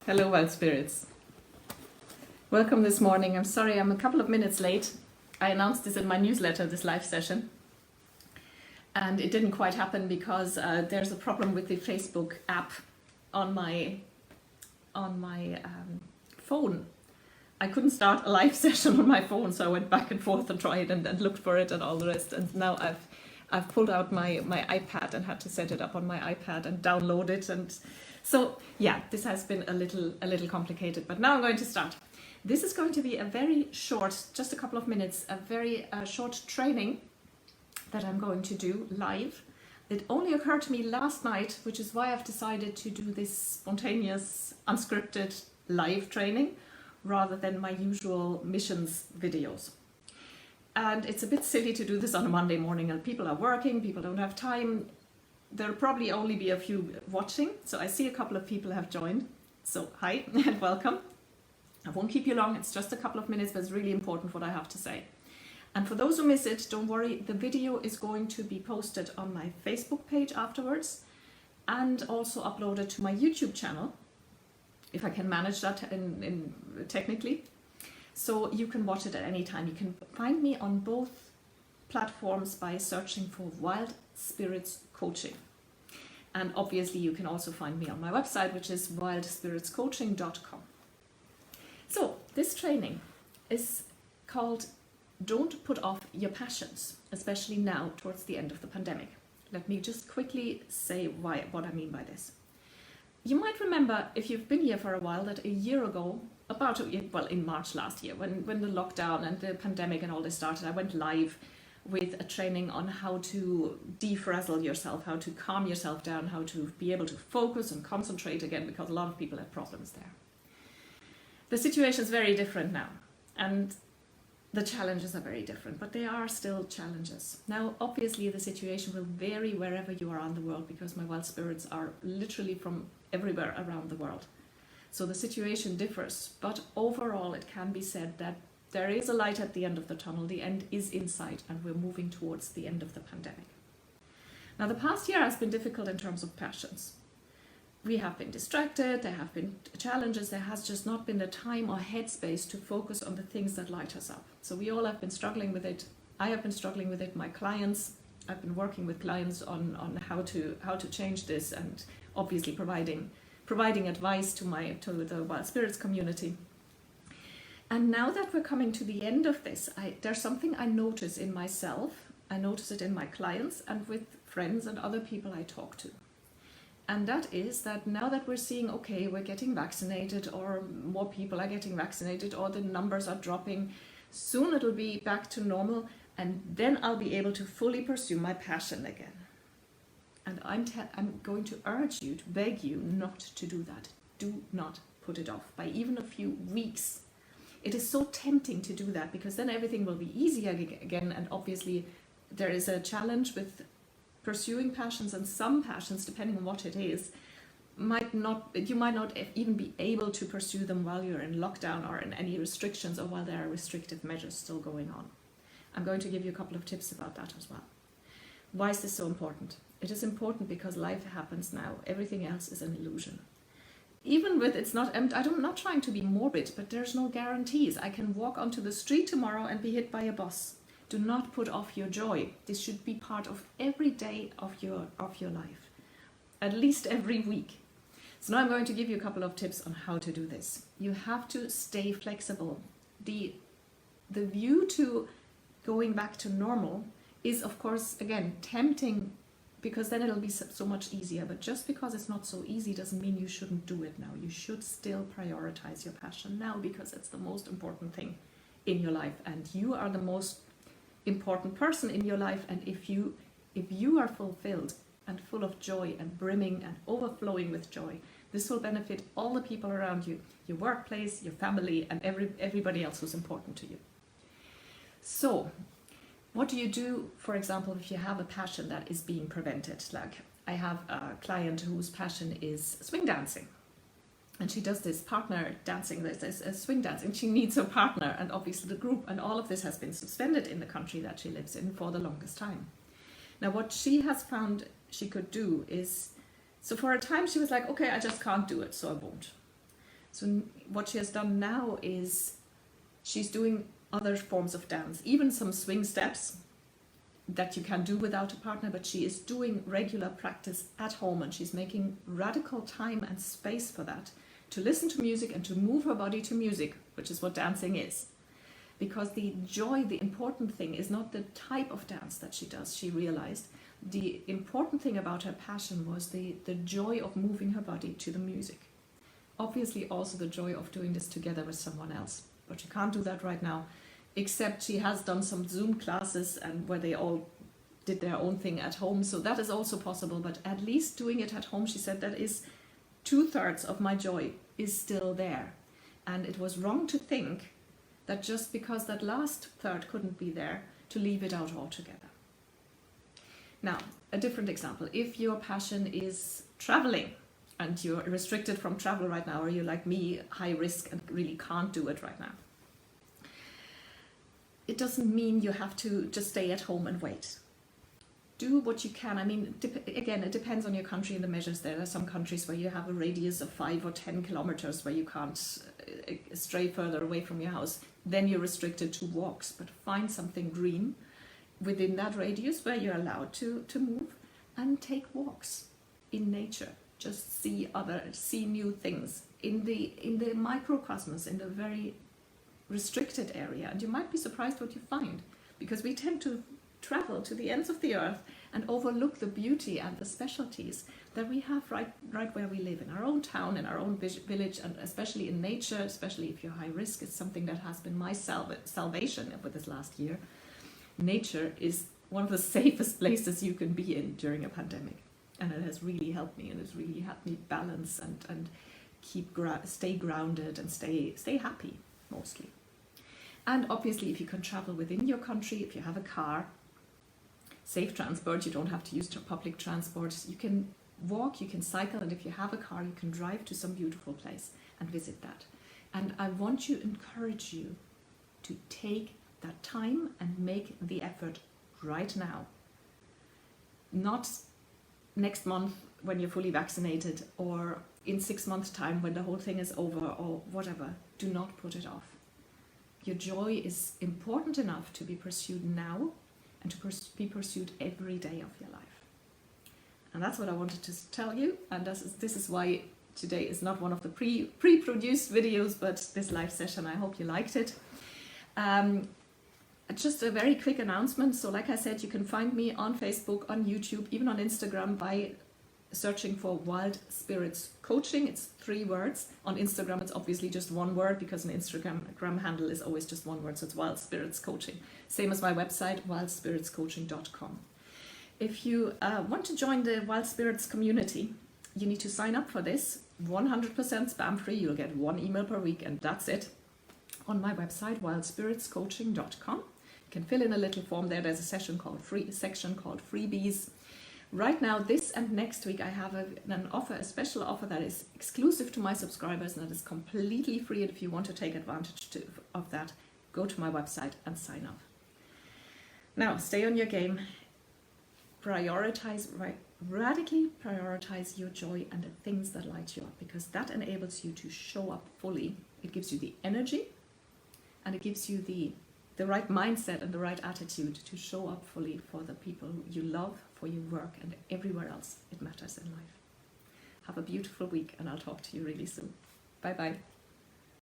Hello, wild spirits. Welcome this morning. I'm sorry I'm a couple of minutes late. I announced this in my newsletter, this live session, and it didn't quite happen because there's a problem with the Facebook app on my phone. I couldn't start a live session on my phone, so I went back and forth and tried and looked for it and all the rest. And now I've pulled out my iPad and had to set it up on my iPad and download it. And so yeah, this has been a little complicated, but now I'm going to start. This is going to be a very short, just a couple of minutes, a very short training that I'm going to do live. It only occurred to me last night, which is why I've decided to do this spontaneous, unscripted live training rather than my usual missions videos. And it's a bit silly to do this on a Monday morning, and people are working, people don't have time. There'll probably only be a few watching. So I see a couple of people have joined. So hi and welcome. I won't keep you long, it's just a couple of minutes, but it's really important what I have to say. And for those who miss it, don't worry, the video is going to be posted on my Facebook page afterwards and also uploaded to my YouTube channel, if I can manage that in technically. So you can watch it at any time. You can find me on both platforms by searching for Wild Spirits Coaching. And obviously you can also find me on my website, which is wildspiritscoaching.com. So this training is called Don't Put Off Your Passions, especially now towards the end of the pandemic. Let me just quickly say what I mean by this. You might remember, if you've been here for a while, that a year ago, in March last year, when the lockdown and the pandemic and all this started, I went live with a training on how to defrazzle yourself, how to calm yourself down, how to be able to focus and concentrate again, because a lot of people have problems there. The situation is very different now, and the challenges are very different, but they are still challenges. Now, obviously, the situation will vary wherever you are in the world, because my wild spirits are literally from everywhere around the world. So the situation differs, but overall it can be said that there is a light at the end of the tunnel. The end is in sight, and we're moving towards the end of the pandemic. Now, the past year has been difficult in terms of passions. We have been distracted, there have been challenges, there has just not been the time or headspace to focus on the things that light us up. So we all have been struggling with it. I have been struggling with it, my clients, I've been working with clients on how to change this, and obviously providing advice to the Wild Spirits community. And now that we're coming to the end of this, there's something I notice in myself, I notice it in my clients and with friends and other people I talk to. And that is that now that we're seeing, okay, we're getting vaccinated, or more people are getting vaccinated, or the numbers are dropping, soon it'll be back to normal, and then I'll be able to fully pursue my passion again. And I'm going to urge you, to beg you not to do that. Do not put it off by even a few weeks. It is so tempting to do that, because then everything will be easier again, and obviously there is a challenge with pursuing passions, and some passions, depending on what it is, you might not even be able to pursue them while you're in lockdown or in any restrictions, or while there are restrictive measures still going on. I'm going to give you a couple of tips about that as well. Why is this so important? It is important because life happens now. Everything else is an illusion. Even with I'm not trying to be morbid, but there's no guarantees. I can walk onto the street tomorrow and be hit by a bus. Do not put off your joy. This should be part of every day of your life, at least every week. So now I'm going to give you a couple of tips on how to do this. You have to stay flexible. The view to going back to normal is, of course, again, tempting, because then it'll be so much easier. But just because it's not so easy doesn't mean you shouldn't do it now. You should still prioritize your passion now, because it's the most important thing in your life, and you are the most important person in your life. And if you are fulfilled and full of joy and brimming and overflowing with joy, this will benefit all the people around you, your workplace, your family, and everybody else who's important to you. So what do you do, for example, if you have a passion that is being prevented? Like, I have a client whose passion is swing dancing, and she does this partner dancing, this swing dance, and she needs a partner, and obviously the group and all of this has been suspended in the country that she lives in for the longest time. Now, what she has found she could do is, so for a time she was like, okay, I just can't do it, so I won't. So what she has done now is she's doing other forms of dance, even some swing steps that you can do without a partner, but she is doing regular practice at home, and she's making radical time and space for that, to listen to music and to move her body to music, which is what dancing is. Because the joy, the important thing is not the type of dance that she does, she realized. The important thing about her passion was the joy of moving her body to the music. Obviously also the joy of doing this together with someone else, but she can't do that right now, except she has done some Zoom classes and where they all did their own thing at home, so that is also possible, but at least doing it at home, she said, that is 2/3 of my joy is still there. And it was wrong to think that just because that last third couldn't be there, to leave it out altogether. Now, a different example. If your passion is traveling and you're restricted from travel right now, or you're like me, high risk and really can't do it right now, it doesn't mean you have to just stay at home and wait. Do what you can. I mean, again, it depends on your country and the measures there. There are some countries where you have a radius of 5 or 10 kilometers where you can't stray further away from your house. Then you're restricted to walks, but find something green within that radius where you're allowed to move, and take walks in nature. Just see new things in the microcosmos, in the very restricted area, and you might be surprised what you find, because we tend to travel to the ends of the earth and overlook the beauty and the specialties that we have right where we live, in our own town, in our own village, and especially in nature, especially if you're high risk. It's something that has been my salvation over this last year. Nature is one of the safest places you can be in during a pandemic, and it has really helped me, and it's really helped me balance and stay grounded and stay happy mostly. And obviously, if you can travel within your country, if you have a car, safe transport, you don't have to use public transport, you can walk, you can cycle, and if you have a car, you can drive to some beautiful place and visit that. And I want to encourage you to take that time and make the effort right now. Not next month when you're fully vaccinated, or in 6 months' time when the whole thing is over, or whatever. Do not put it off. Your joy is important enough to be pursued now, and to be pursued every day of your life. And that's what I wanted to tell you, and this is why today is not one of the pre-produced videos, but this live session. I hope you liked it. Just a very quick announcement. So like I said, you can find me on Facebook, on YouTube, even on Instagram by searching for Wild Spirits Coaching. It's 3 words. On Instagram, it's obviously just 1 word, because an Instagram handle is always just 1 word. So it's Wild Spirits Coaching. Same as my website, wildspiritscoaching.com. If you want to join the Wild Spirits community, you need to sign up for this. 100% spam free. You'll get 1 email per week, and that's it. On my website, wildspiritscoaching.com. You can fill in a little form there. There's a section called freebies. Right now, this and next week, I have a special offer that is exclusive to my subscribers, and that is completely free. And if you want to take advantage of that, go to my website and sign up. Now, stay on your game. Radically prioritize your joy and the things that light you up, because that enables you to show up fully. It gives you the energy, and it gives you the right mindset and the right attitude to show up fully for the people you love, for your work, and everywhere else it matters in life. Have a beautiful week, and I'll talk to you really soon. Bye bye.